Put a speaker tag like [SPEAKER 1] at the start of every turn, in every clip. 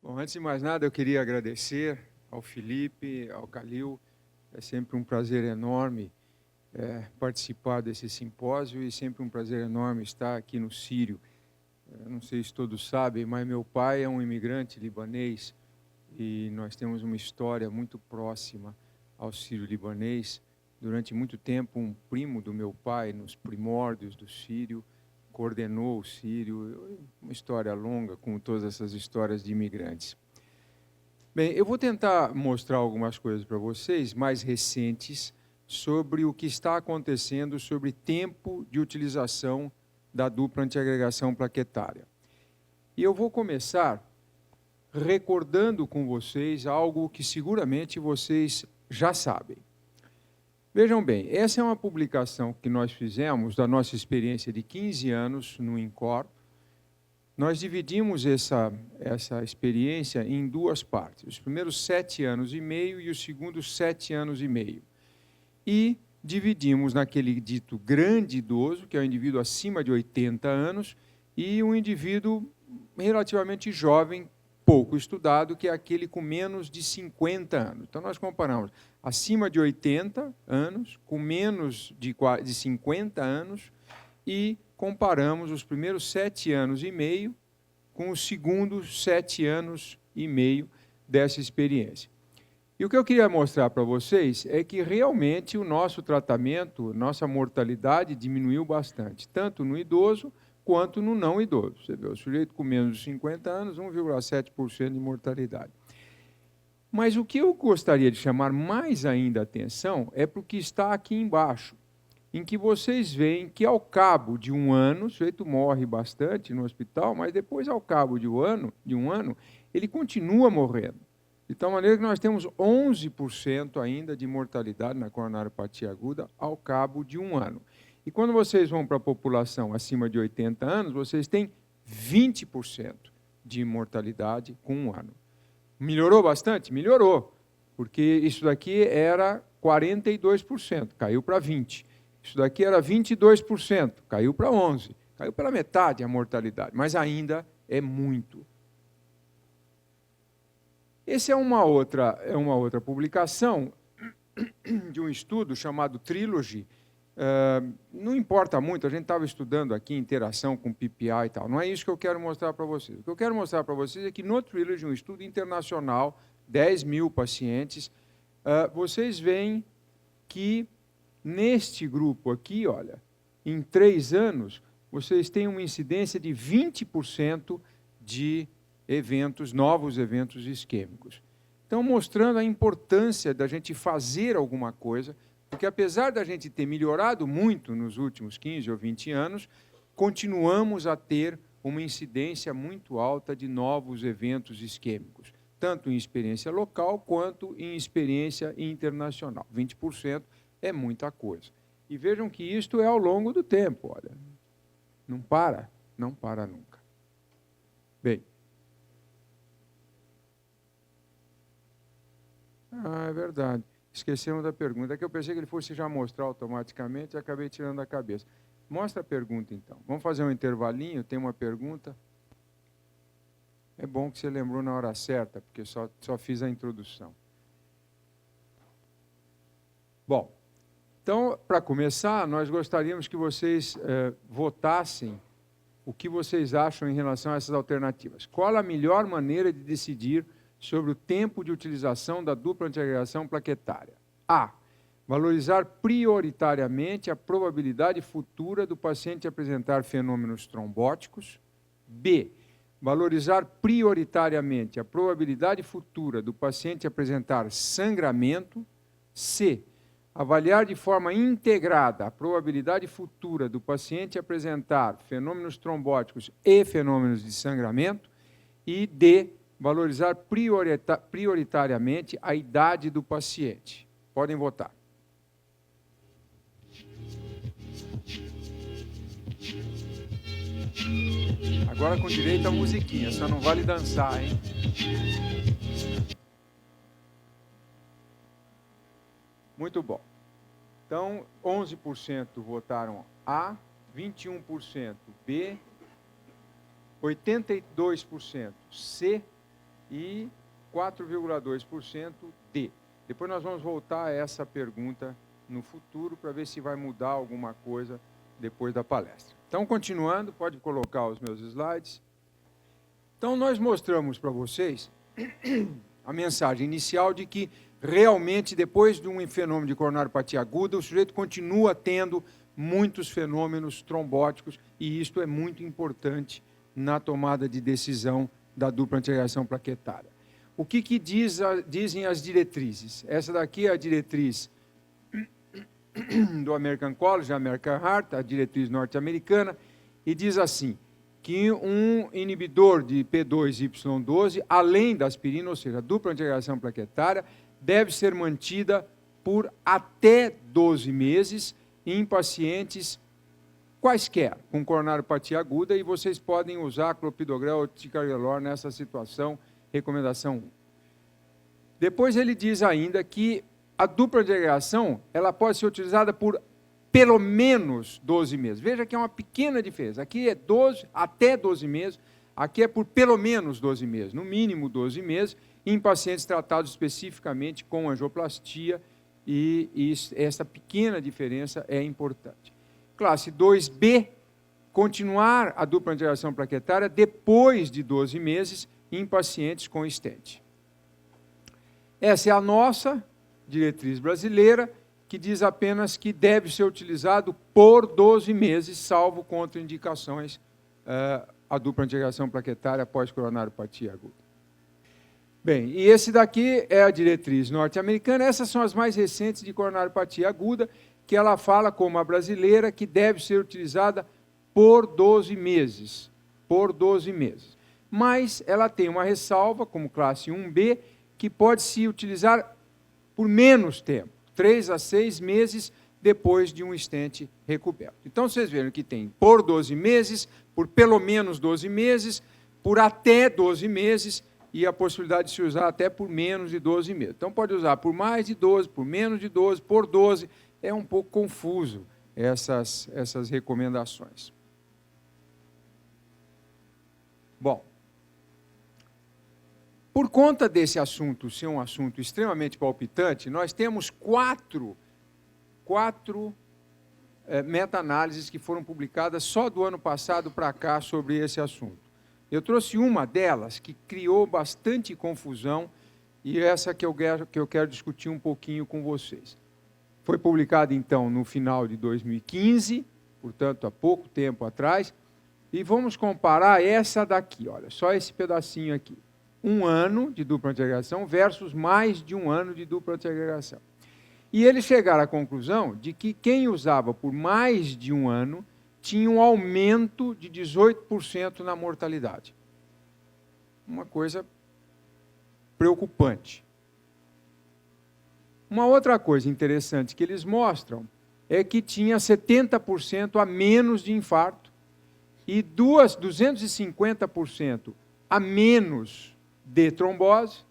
[SPEAKER 1] Bom, antes de mais nada, eu queria agradecer ao Felipe, ao Calil. É sempre um prazer enorme participar desse simpósio e sempre um prazer enorme estar aqui no Sírio. Não sei se todos sabem, mas meu pai é um imigrante libanês e nós temos uma história muito próxima ao sírio-libanês. Durante muito tempo, um primo do meu pai, nos primórdios do Sírio, coordenou o Sírio, uma história longa, como todas essas histórias de imigrantes. Bem, eu vou tentar mostrar algumas coisas para vocês, mais recentes, sobre o que está acontecendo sobre tempo de utilização da dupla antiagregação plaquetária. E eu vou começar recordando com vocês algo que seguramente vocês já sabem. Vejam bem, essa é uma publicação que nós fizemos da nossa experiência de 15 anos no INCOR. Nós dividimos essa experiência em duas partes, os primeiros 7 anos e meio e os segundos 7 anos e meio. E dividimos naquele dito grande idoso, que é o indivíduo acima de 80 anos, e um indivíduo relativamente jovem, pouco estudado, que é aquele com menos de 50 anos. Então, nós comparamos acima de 80 anos com menos de 50 anos e comparamos os primeiros 7 anos e meio com os segundos 7 anos e meio dessa experiência. E o que eu queria mostrar para vocês é que realmente o nosso tratamento, nossa mortalidade diminuiu bastante, tanto no idoso quanto no não idoso. Você vê, o sujeito com menos de 50 anos, 1,7% de mortalidade. Mas o que eu gostaria de chamar mais ainda a atenção é para o que está aqui embaixo, em que vocês veem que, ao cabo de um ano, o sujeito morre bastante no hospital, mas depois, ao cabo de um ano, ele continua morrendo. De tal maneira que nós temos 11% ainda de mortalidade na coronariopatia aguda ao cabo de um ano. E quando vocês vão para a população acima de 80 anos, vocês têm 20% de mortalidade com um ano. Melhorou bastante? Melhorou, porque isso daqui era 42%, caiu para 20%. Isso daqui era 22%, caiu para 11%. Caiu pela metade a mortalidade, mas ainda é muito. Essa é uma outra publicação de um estudo chamado Trilogy. Não importa muito, a gente estava estudando aqui interação com PPI e tal. Não é isso que eu quero mostrar para vocês. O que eu quero mostrar para vocês é que no Trilogy, um estudo internacional, 10 mil pacientes, vocês veem que neste grupo aqui, olha, em 3 anos, vocês têm uma incidência de 20% de novos eventos isquêmicos. Então, mostrando a importância da gente fazer alguma coisa, porque apesar da gente ter melhorado muito nos últimos 15 ou 20 anos, continuamos a ter uma incidência muito alta de novos eventos isquêmicos, tanto em experiência local quanto em experiência internacional. 20% é muita coisa. E vejam que isto é ao longo do tempo, olha. Não para nunca. Bem. É verdade. Esquecemos da pergunta. É que eu pensei que ele fosse já mostrar automaticamente e acabei tirando da cabeça. Mostra a pergunta, então. Vamos fazer um intervalinho, tem uma pergunta. É bom que você lembrou na hora certa, porque só fiz a introdução. Bom, então, para começar, nós gostaríamos que vocês votassem o que vocês acham em relação a essas alternativas. Qual a melhor maneira de decidir sobre o tempo de utilização da dupla antiagregação plaquetária? A. Valorizar prioritariamente a probabilidade futura do paciente apresentar fenômenos trombóticos. B. Valorizar prioritariamente a probabilidade futura do paciente apresentar sangramento. C. Avaliar de forma integrada a probabilidade futura do paciente apresentar fenômenos trombóticos e fenômenos de sangramento. E D. Valorizar prioritariamente a idade do paciente. Podem votar. Agora com direito à musiquinha, só não vale dançar, hein? Muito bom. Então, 11% votaram A, 21% B, 82% C, e 4,2% D. Depois nós vamos voltar a essa pergunta no futuro para ver se vai mudar alguma coisa depois da palestra. Então, continuando, pode colocar os meus slides. Então, nós mostramos para vocês a mensagem inicial de que, realmente, depois de um fenômeno de coronariopatia aguda, o sujeito continua tendo muitos fenômenos trombóticos, e isto é muito importante na tomada de decisão da dupla antiagregação plaquetária. O que dizem as diretrizes? Essa daqui é a diretriz do American College, American Heart, a diretriz norte-americana, e diz assim, que um inibidor de P2Y12, além da aspirina, ou seja, a dupla antiagregação plaquetária, deve ser mantida por até 12 meses em pacientes quaisquer, com coronariopatia aguda, e vocês podem usar clopidogrel ou ticagrelor nessa situação, recomendação 1. Depois ele diz ainda que a dupla antiagregação ela pode ser utilizada por pelo menos 12 meses. Veja que é uma pequena diferença. Aqui é 12, até 12 meses, aqui é por pelo menos 12 meses, no mínimo 12 meses, em pacientes tratados especificamente com angioplastia, e essa pequena diferença é importante. Classe 2B, continuar a dupla antiagregação plaquetária depois de 12 meses em pacientes com stent. Essa é a nossa diretriz brasileira, que diz apenas que deve ser utilizado por 12 meses, salvo contraindicações, a dupla antiagregação plaquetária pós-coronariopatia aguda. Bem, e esse daqui é a diretriz norte-americana. Essas são as mais recentes de coronariopatia aguda, que ela fala, como a brasileira, que deve ser utilizada por 12 meses. Por 12 meses. Mas ela tem uma ressalva, como classe 1B, que pode se utilizar por menos tempo, 3 a 6 meses depois de um stent recoberto. Então, vocês viram que tem por 12 meses, por pelo menos 12 meses, por até 12 meses, e a possibilidade de se usar até por menos de 12 meses. Então, pode usar por mais de 12, por menos de 12, por 12. É um pouco confuso essas recomendações. Bom, por conta desse assunto ser um assunto extremamente palpitante, nós temos quatro meta-análises que foram publicadas só do ano passado para cá sobre esse assunto. Eu trouxe uma delas que criou bastante confusão, e essa que eu quero discutir um pouquinho com vocês. Foi publicada, então, no final de 2015, portanto, há pouco tempo atrás, e vamos comparar essa daqui, olha, só esse pedacinho aqui. 1 ano de dupla antiagregação versus mais de 1 ano de dupla antiagregação. E eles chegaram à conclusão de que quem usava por mais de 1 ano tinha um aumento de 18% na mortalidade. Uma coisa preocupante. Uma outra coisa interessante que eles mostram é que tinha 70% a menos de infarto e 250% a menos de trombose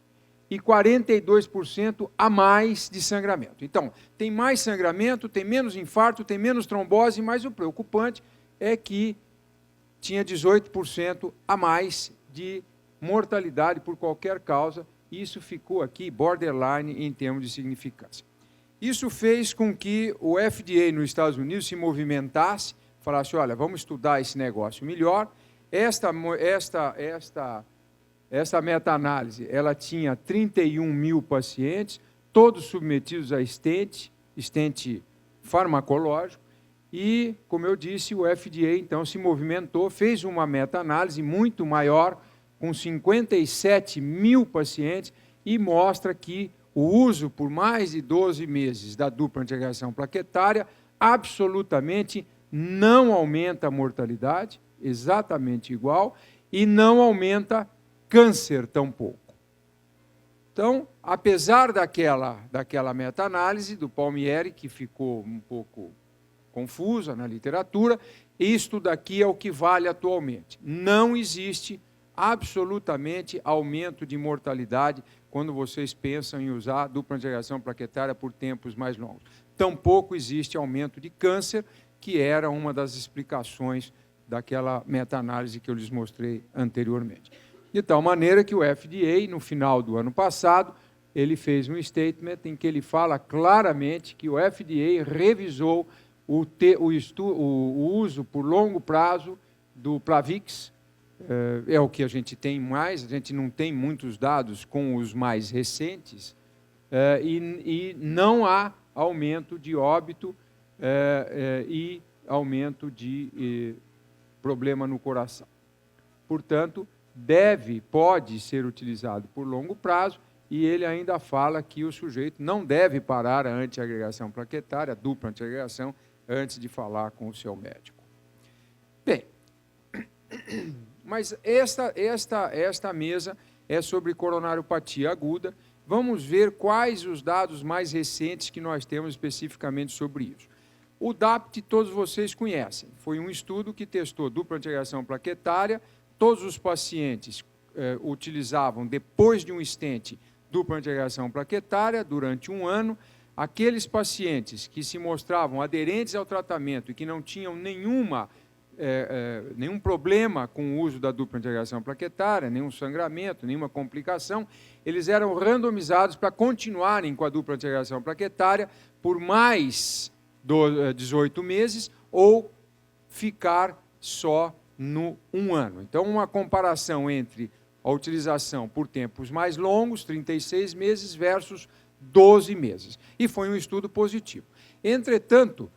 [SPEAKER 1] e 42% a mais de sangramento. Então, tem mais sangramento, tem menos infarto, tem menos trombose, mas o preocupante é que tinha 18% a mais de mortalidade por qualquer causa, e isso ficou aqui borderline em termos de significância. Isso fez com que o FDA nos Estados Unidos se movimentasse, falasse, olha, vamos estudar esse negócio melhor. Esta meta-análise, ela tinha 31 mil pacientes, todos submetidos a stent farmacológico, e, como eu disse, o FDA, então, se movimentou, fez uma meta-análise muito maior, com 57 mil pacientes, e mostra que o uso por mais de 12 meses da dupla antiagregação plaquetária absolutamente não aumenta a mortalidade, exatamente igual, e não aumenta câncer tampouco. Então, apesar daquela meta-análise do Palmieri, que ficou um pouco confusa na literatura, isto daqui é o que vale atualmente. Não existe absolutamente aumento de mortalidade quando vocês pensam em usar dupla antiagregação plaquetária por tempos mais longos. Tampouco existe aumento de câncer, que era uma das explicações daquela meta-análise que eu lhes mostrei anteriormente. De tal maneira que o FDA, no final do ano passado, ele fez um statement em que ele fala claramente que o FDA revisou o uso por longo prazo do Plavix. É o que a gente tem mais, a gente não tem muitos dados com os mais recentes, e não há aumento de óbito e aumento de problema no coração. Portanto, pode ser utilizado por longo prazo, e ele ainda fala que o sujeito não deve parar a antiagregação plaquetária, a dupla antiagregação, antes de falar com o seu médico. Bem, mas esta mesa é sobre coronariopatia aguda. Vamos ver quais os dados mais recentes que nós temos especificamente sobre isso. O DAPT, todos vocês conhecem. Foi um estudo que testou dupla antiagregação plaquetária. Todos os pacientes utilizavam, depois de um stent, dupla antiagregação plaquetária durante 1 ano. Aqueles pacientes que se mostravam aderentes ao tratamento e que não tinham nenhum problema com o uso da dupla antiagregação plaquetária, nenhum sangramento, nenhuma complicação, eles eram randomizados para continuarem com a dupla antiagregação plaquetária por mais 18 meses ou ficar só no 1 ano. Então, uma comparação entre a utilização por tempos mais longos, 36 meses, versus 12 meses. E foi um estudo positivo. Entretanto,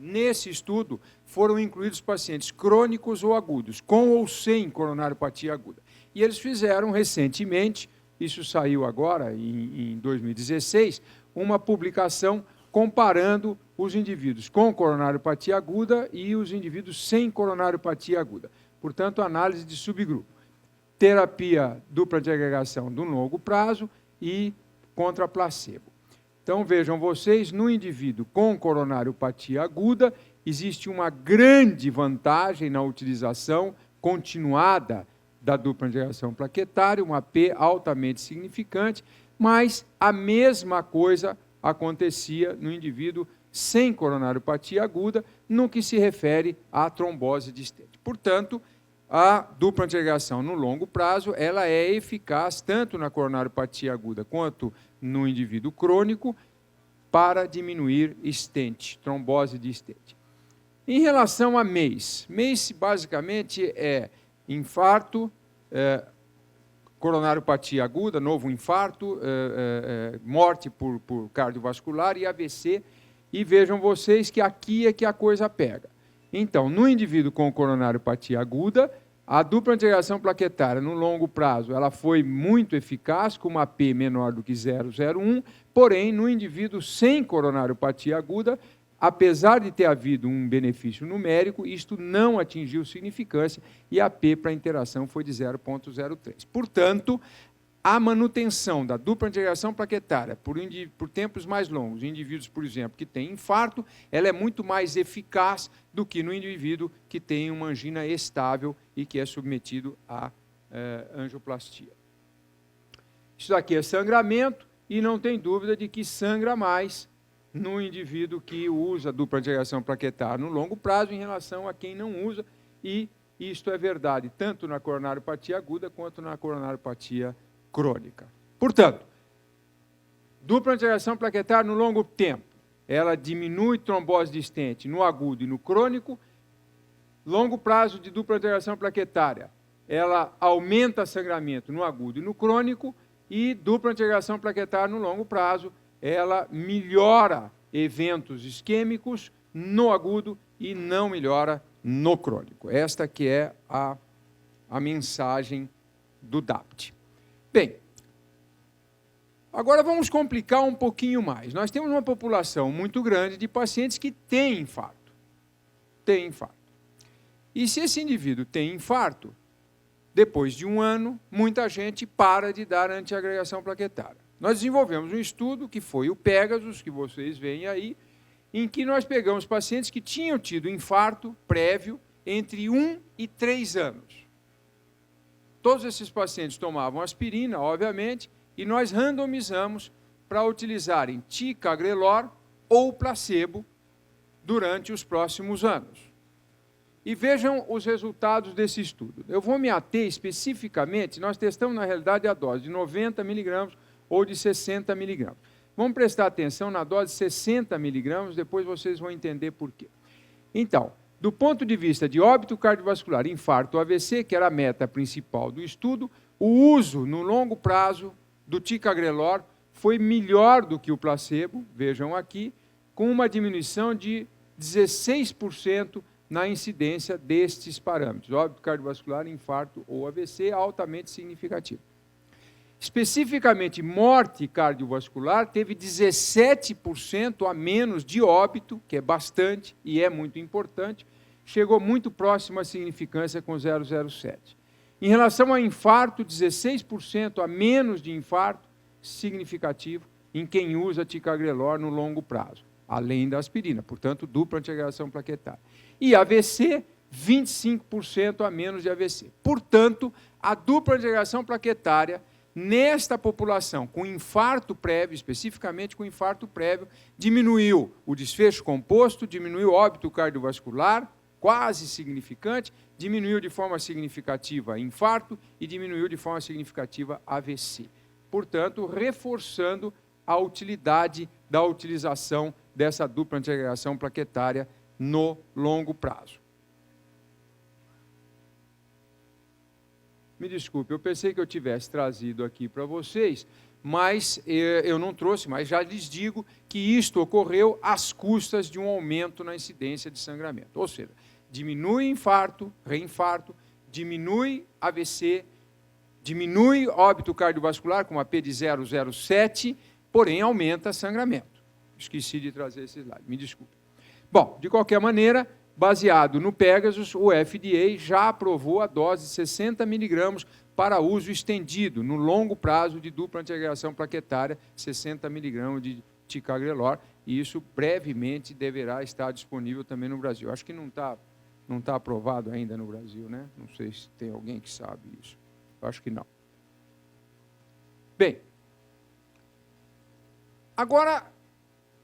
[SPEAKER 1] nesse estudo, foram incluídos pacientes crônicos ou agudos, com ou sem coronariopatia aguda. E eles fizeram recentemente, isso saiu agora, em 2016, uma publicação comparando os indivíduos com coronariopatia aguda e os indivíduos sem coronariopatia aguda. Portanto, análise de subgrupo. Terapia dupla de agregação do longo prazo e contra placebo. Então, vejam vocês, no indivíduo com coronariopatia aguda, existe uma grande vantagem na utilização continuada da dupla antiagregação plaquetária, uma P altamente significante, mas a mesma coisa acontecia no indivíduo sem coronariopatia aguda, no que se refere à trombose de stent. Portanto, a dupla antiagregação no longo prazo, ela é eficaz tanto na coronariopatia aguda quanto no indivíduo crônico para diminuir stent, trombose de stent. Em relação a MACE, MACE basicamente é infarto, coronariopatia aguda, novo infarto, morte por cardiovascular e AVC, e vejam vocês que aqui é que a coisa pega. Então, no indivíduo com coronariopatia aguda, a dupla antiagregação plaquetária no longo prazo, ela foi muito eficaz, com uma P menor do que 0,01, porém, no indivíduo sem coronariopatia aguda, apesar de ter havido um benefício numérico, isto não atingiu significância e a P para a interação foi de 0,03. Portanto, a manutenção da dupla antiagregação plaquetária por tempos mais longos, em indivíduos, por exemplo, que têm infarto, ela é muito mais eficaz do que no indivíduo que tem uma angina estável e que é submetido à angioplastia. Isso aqui é sangramento e não tem dúvida de que sangra mais no indivíduo que usa dupla antiagregação plaquetária no longo prazo em relação a quem não usa, e isto é verdade tanto na coronariopatia aguda quanto na coronariopatia crônica. Portanto, dupla antiagregação plaquetária no longo tempo, ela diminui trombose de stent no agudo e no crônico. Longo prazo de dupla antiagregação plaquetária, ela aumenta sangramento no agudo e no crônico, e dupla antiagregação plaquetária no longo prazo, ela melhora eventos isquêmicos no agudo e não melhora no crônico. Esta que é a mensagem do DAPT. Bem, agora vamos complicar um pouquinho mais. Nós temos uma população muito grande de pacientes que têm infarto. Tem infarto. E se esse indivíduo tem infarto, depois de 1 ano, muita gente para de dar antiagregação plaquetária. Nós desenvolvemos um estudo, que foi o Pegasus, que vocês veem aí, em que nós pegamos pacientes que tinham tido infarto prévio entre 1 e 3 anos. Todos esses pacientes tomavam aspirina, obviamente, e nós randomizamos para utilizarem ticagrelor ou placebo durante os próximos anos. E vejam os resultados desse estudo. Eu vou me ater especificamente, nós testamos na realidade a dose de 90 miligramas ou de 60 miligramas. Vamos prestar atenção na dose de 60 miligramas, depois vocês vão entender por quê. Então, do ponto de vista de óbito cardiovascular, infarto ou AVC, que era a meta principal do estudo, o uso no longo prazo do ticagrelor foi melhor do que o placebo, vejam aqui, com uma diminuição de 16% na incidência destes parâmetros, óbito cardiovascular, infarto ou AVC, altamente significativo. Especificamente, morte cardiovascular teve 17% a menos de óbito, que é bastante e é muito importante, chegou muito próximo à significância com 0,07. Em relação a infarto, 16% a menos de infarto significativo em quem usa ticagrelor no longo prazo, além da aspirina, portanto, dupla antiagregação plaquetária. E AVC, 25% a menos de AVC. Portanto, a dupla antiagregação plaquetária, nesta população com infarto prévio, especificamente com infarto prévio, diminuiu o desfecho composto, diminuiu o óbito cardiovascular, quase significante, diminuiu de forma significativa infarto e diminuiu de forma significativa AVC. Portanto, reforçando a utilidade da utilização dessa dupla antiagregação plaquetária no longo prazo. Me desculpe, eu pensei que eu tivesse trazido aqui para vocês, mas eu não trouxe, mas já lhes digo que isto ocorreu às custas de um aumento na incidência de sangramento. Ou seja, diminui infarto, reinfarto, diminui AVC, diminui óbito cardiovascular com uma P de 0,07, porém aumenta sangramento. Esqueci de trazer esse slide, me desculpe. Bom, de qualquer maneira, baseado no Pegasus, o FDA já aprovou a dose de 60 miligramas para uso estendido, no longo prazo de dupla antiagregação plaquetária, 60 miligramas de ticagrelor, e isso brevemente deverá estar disponível também no Brasil. Acho que não está aprovado ainda no Brasil, né? Não sei se tem alguém que sabe isso. Acho que não. Bem, agora,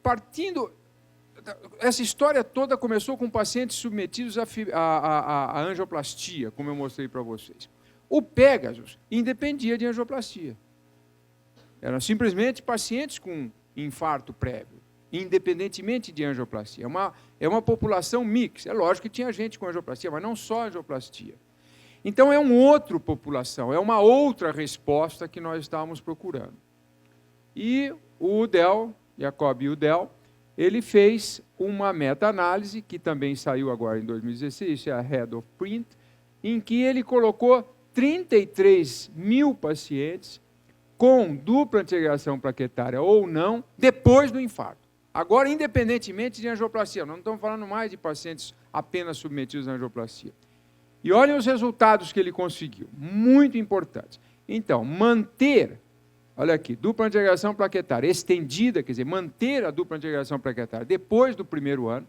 [SPEAKER 1] partindo... Essa história toda começou com pacientes submetidos à angioplastia, como eu mostrei para vocês. O Pegasus independia de angioplastia. Eram simplesmente pacientes com infarto prévio, independentemente de angioplastia. É uma população mix. É lógico que tinha gente com angioplastia, mas não só angioplastia. Então, é uma outra população, é uma outra resposta que nós estávamos procurando. E o Udell, Jacob Udell, ele fez uma meta-análise, que também saiu agora em 2016, isso é a Head of Print, em que ele colocou 33 mil pacientes com dupla antiagregação plaquetária ou não, depois do infarto. Agora, independentemente de angioplastia, não estamos falando mais de pacientes apenas submetidos à angioplastia. E olhem os resultados que ele conseguiu, muito importantes. Então, manter... Olha aqui, dupla antiagregação plaquetária estendida, quer dizer, manter a dupla antiagregação plaquetária depois do primeiro ano,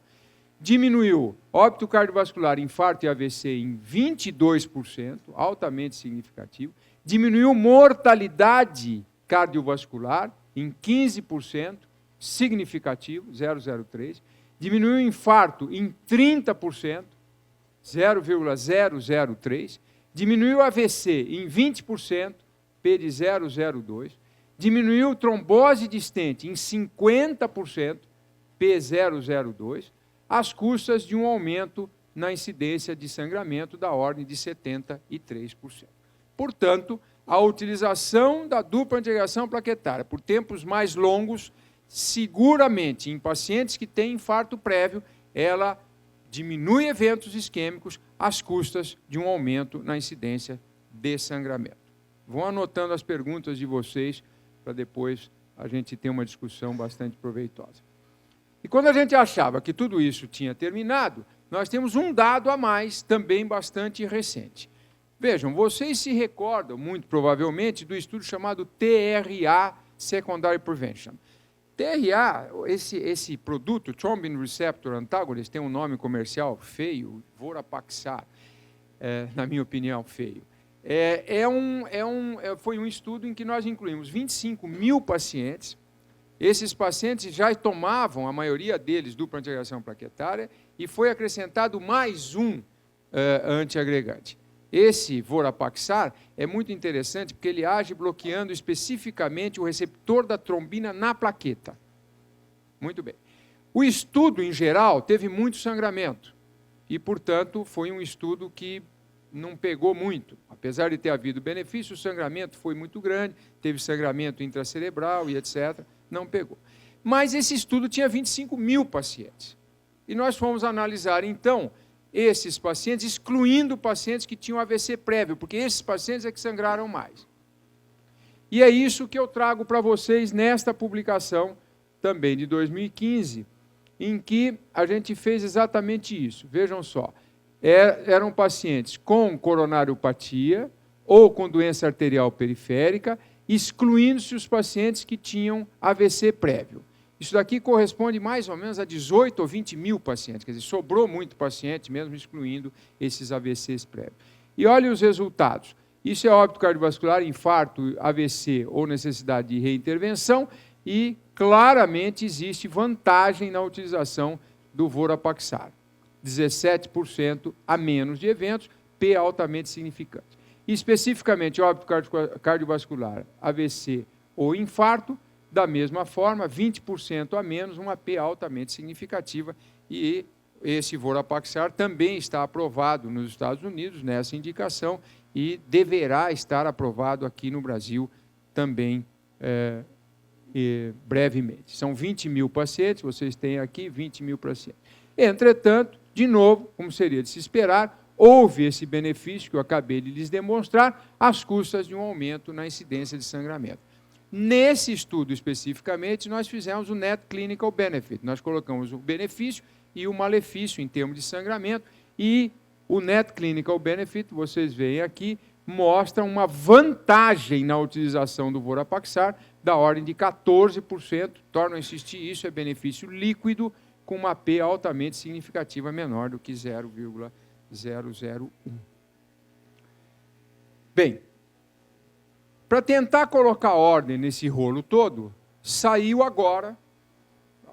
[SPEAKER 1] diminuiu óbito cardiovascular, infarto e AVC em 22%, altamente significativo, diminuiu mortalidade cardiovascular em 15%, significativo, 0,03, diminuiu infarto em 30%, 0,003, diminuiu AVC em 20%, P de 0,02, diminuiu trombose distente em 50%, P002, às custas de um aumento na incidência de sangramento da ordem de 73%. Portanto, a utilização da dupla antiagregação plaquetária por tempos mais longos, seguramente em pacientes que têm infarto prévio, ela diminui eventos isquêmicos às custas de um aumento na incidência de sangramento. Vão anotando as perguntas de vocês para depois a gente ter uma discussão bastante proveitosa. E quando a gente achava que tudo isso tinha terminado, nós temos um dado a mais, também bastante recente. Vejam, vocês se recordam, muito provavelmente, do estudo chamado TRA, Secondary Prevention. TRA, esse produto, Thrombin Receptor Antagonist, tem um nome comercial feio, Vorapaxar, na minha opinião, feio. Foi um estudo em que nós incluímos 25 mil pacientes. Esses pacientes já tomavam, a maioria deles, dupla antiagregação plaquetária, e foi acrescentado mais um antiagregante. Esse Vorapaxar é muito interessante porque ele age bloqueando especificamente o receptor da trombina na plaqueta. Muito bem. O estudo, em geral, teve muito sangramento e, portanto, foi um estudo que não pegou muito. Apesar de ter havido benefício, o sangramento foi muito grande, teve sangramento intracerebral e etc., não pegou. Mas esse estudo tinha 25 mil pacientes. E nós fomos analisar, então, esses pacientes, excluindo pacientes que tinham AVC prévio, porque esses pacientes é que sangraram mais. E é isso que eu trago para vocês nesta publicação, também de 2015, em que a gente fez exatamente isso. Vejam só, eram pacientes com coronariopatia ou com doença arterial periférica, excluindo-se os pacientes que tinham AVC prévio. Isso daqui corresponde mais ou menos a 18 ou 20 mil pacientes, quer dizer, sobrou muito paciente, mesmo excluindo esses AVCs prévios. E olhem os resultados. Isso é óbito cardiovascular, infarto, AVC ou necessidade de reintervenção, e claramente existe vantagem na utilização do Vorapaxar. 17% a menos de eventos, P altamente significante. E, especificamente, óbito cardiovascular, AVC ou infarto, da mesma forma, 20% a menos, uma P altamente significativa, e esse Vorapaxar também está aprovado nos Estados Unidos, nessa indicação, e deverá estar aprovado aqui no Brasil também brevemente. São 20 mil pacientes, vocês têm aqui 20 mil pacientes. Entretanto, de novo, como seria de se esperar, houve esse benefício que eu acabei de lhes demonstrar, às custas de um aumento na incidência de sangramento. Nesse estudo especificamente, nós fizemos o Net Clinical Benefit. Nós colocamos o benefício e o malefício em termos de sangramento, e o Net Clinical Benefit, vocês veem aqui, mostra uma vantagem na utilização do Vorapaxar da ordem de 14%. Torno a insistir, isso é benefício líquido, com uma P altamente significativa menor do que 0,001. Bem, para tentar colocar ordem nesse rolo todo, saiu agora, há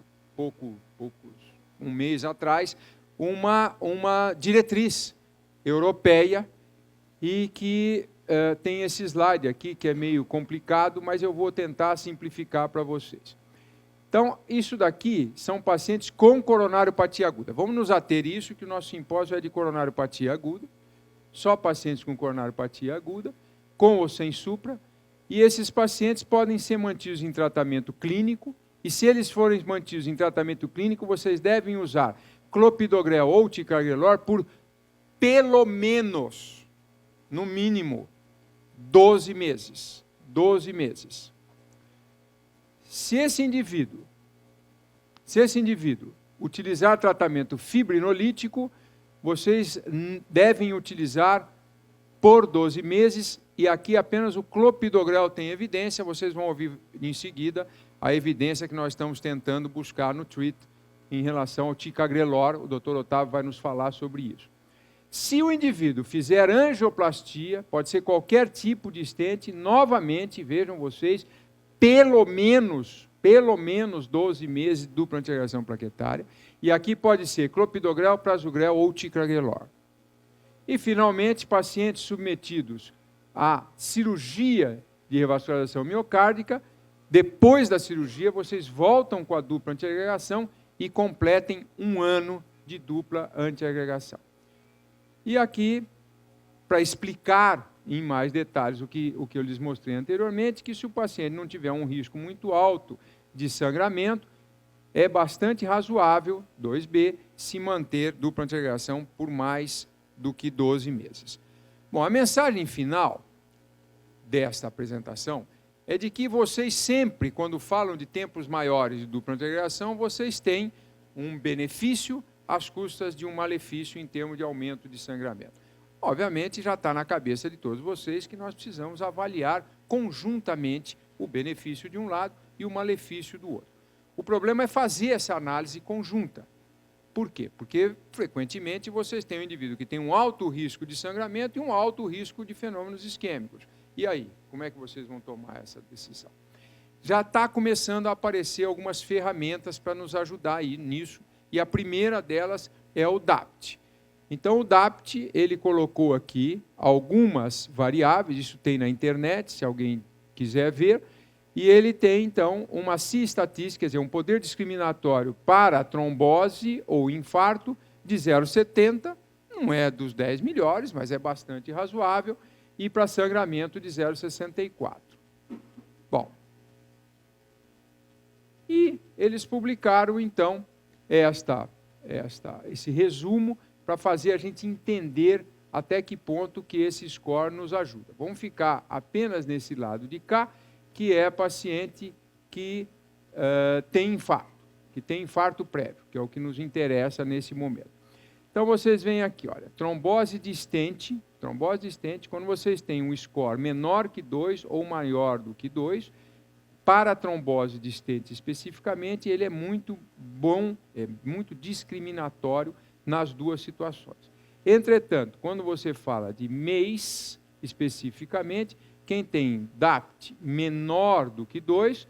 [SPEAKER 1] um mês atrás, uma diretriz europeia, e que tem esse slide aqui, que é meio complicado, mas eu vou tentar simplificar para vocês. Então, isso daqui são pacientes com coronariopatia aguda. Vamos nos ater a isso, que o nosso simpósio é de coronariopatia aguda, só pacientes com coronariopatia aguda, com ou sem supra, e esses pacientes podem ser mantidos em tratamento clínico, e se eles forem mantidos em tratamento clínico, vocês devem usar clopidogrel ou ticagrelor por pelo menos, no mínimo, 12 meses. 12 meses. Se esse indivíduo utilizar tratamento fibrinolítico, vocês devem utilizar por 12 meses, e aqui apenas o clopidogrel tem evidência, vocês vão ouvir em seguida a evidência que nós estamos tentando buscar no TREAT em relação ao ticagrelor. O Dr. Otávio vai nos falar sobre isso. Se o indivíduo fizer angioplastia, pode ser qualquer tipo de estente, novamente, vejam vocês, pelo menos 12 meses de dupla antiagregação plaquetária, e aqui pode ser clopidogrel, prasugrel ou ticagrelor. E, finalmente, pacientes submetidos à cirurgia de revascularização miocárdica, depois da cirurgia, vocês voltam com a dupla antiagregação e completem 1 ano de dupla antiagregação. E aqui, para explicar em mais detalhes o que eu lhes mostrei anteriormente, que se o paciente não tiver um risco muito alto de sangramento, é bastante razoável, 2B, se manter dupla antiagregação por mais do que 12 meses. Bom, a mensagem final desta apresentação é de que vocês sempre, quando falam de tempos maiores de dupla antiagregação, vocês têm um benefício às custas de um malefício em termos de aumento de sangramento. Obviamente, já está na cabeça de todos vocês que nós precisamos avaliar conjuntamente o benefício de um lado e o malefício do outro. O problema é fazer essa análise conjunta. Por quê? Porque, frequentemente, vocês têm um indivíduo que tem um alto risco de sangramento e um alto risco de fenômenos isquêmicos. E aí, como é que vocês vão tomar essa decisão? Já está começando a aparecer algumas ferramentas para nos ajudar aí nisso, e a primeira delas é o DAPT. Então, o DAPT, ele colocou aqui algumas variáveis, isso tem na internet, se alguém quiser ver, e ele tem, então, uma C-estatística, quer dizer, um poder discriminatório para trombose ou infarto de 0,70, não é dos 10 melhores, mas é bastante razoável, e para sangramento de 0,64. Bom, e eles publicaram, então, esse resumo para fazer a gente entender até que ponto que esse score nos ajuda. Vamos ficar apenas nesse lado de cá, que é paciente que tem infarto prévio, que é o que nos interessa nesse momento. Então, vocês veem aqui, olha, trombose de stent, quando vocês têm um score menor que 2 ou maior do que 2, para a trombose de stent especificamente, ele é muito bom, é muito discriminatório nas duas situações. Entretanto, quando você fala de MACE, especificamente, quem tem DAPT menor do que 2,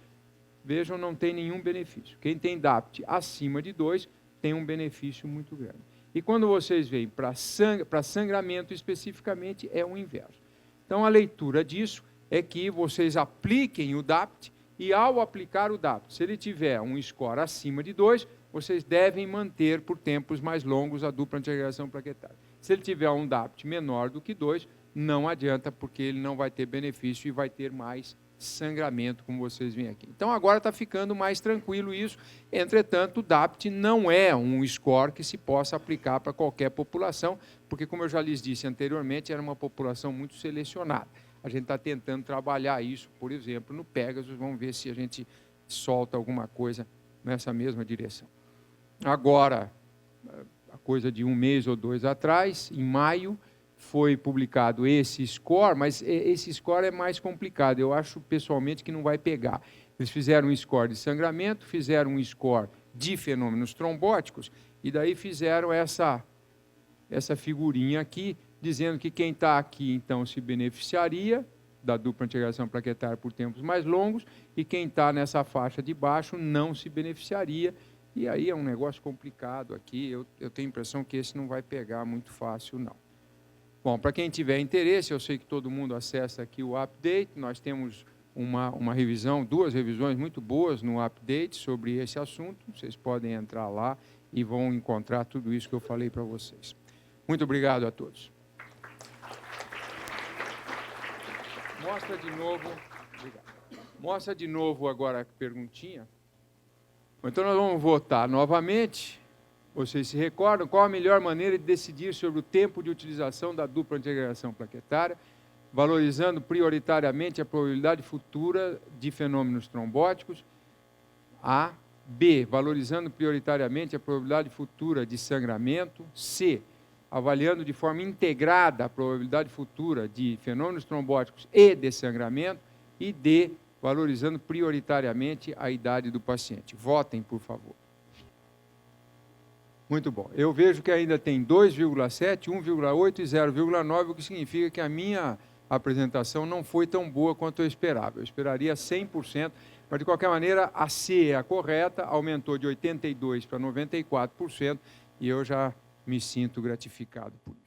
[SPEAKER 1] vejam, não tem nenhum benefício. Quem tem DAPT acima de 2, tem um benefício muito grande. E quando vocês veem para sangramento especificamente, é o inverso. Então, a leitura disso é que vocês apliquem o DAPT, e ao aplicar o DAPT, se ele tiver um score acima de 2, vocês devem manter por tempos mais longos a dupla antiagregação plaquetária. Se ele tiver um DAPT menor do que 2, não adianta, porque ele não vai ter benefício e vai ter mais sangramento, como vocês veem aqui. Então, agora está ficando mais tranquilo isso. Entretanto, o DAPT não é um score que se possa aplicar para qualquer população, porque, como eu já lhes disse anteriormente, era uma população muito selecionada. A gente está tentando trabalhar isso, por exemplo, no Pegasus. Vamos ver se a gente solta alguma coisa nessa mesma direção. Agora, a coisa de um mês ou dois atrás, em maio, foi publicado esse score, mas esse score é mais complicado. Eu acho, pessoalmente, que não vai pegar. Eles fizeram um score de sangramento, fizeram um score de fenômenos trombóticos, e daí fizeram essa figurinha aqui, dizendo que quem está aqui, então, se beneficiaria da dupla antiagregação plaquetária por tempos mais longos, e quem está nessa faixa de baixo não se beneficiaria. E aí é um negócio complicado aqui. Eu tenho a impressão que esse não vai pegar muito fácil, não. Bom, para quem tiver interesse, eu sei que todo mundo acessa aqui o update. Nós temos uma revisão, 2 revisões muito boas no update sobre esse assunto. Vocês podem entrar lá e vão encontrar tudo isso que eu falei para vocês. Muito obrigado a todos. Mostra de novo. Obrigado. Mostra de novo agora a perguntinha. Então, nós vamos votar novamente. Vocês se recordam qual a melhor maneira de decidir sobre o tempo de utilização da dupla antiagregação plaquetária, valorizando prioritariamente a probabilidade futura de fenômenos trombóticos? A. B. Valorizando prioritariamente a probabilidade futura de sangramento. C. Avaliando de forma integrada a probabilidade futura de fenômenos trombóticos e de sangramento. E D. Valorizando prioritariamente a idade do paciente. Votem, por favor. Muito bom. Eu vejo que ainda tem 2,7, 1,8 e 0,9, o que significa que a minha apresentação não foi tão boa quanto eu esperava. Eu esperaria 100%, mas, de qualquer maneira, a C é a correta, aumentou de 82% para 94%, e eu já me sinto gratificado por isso.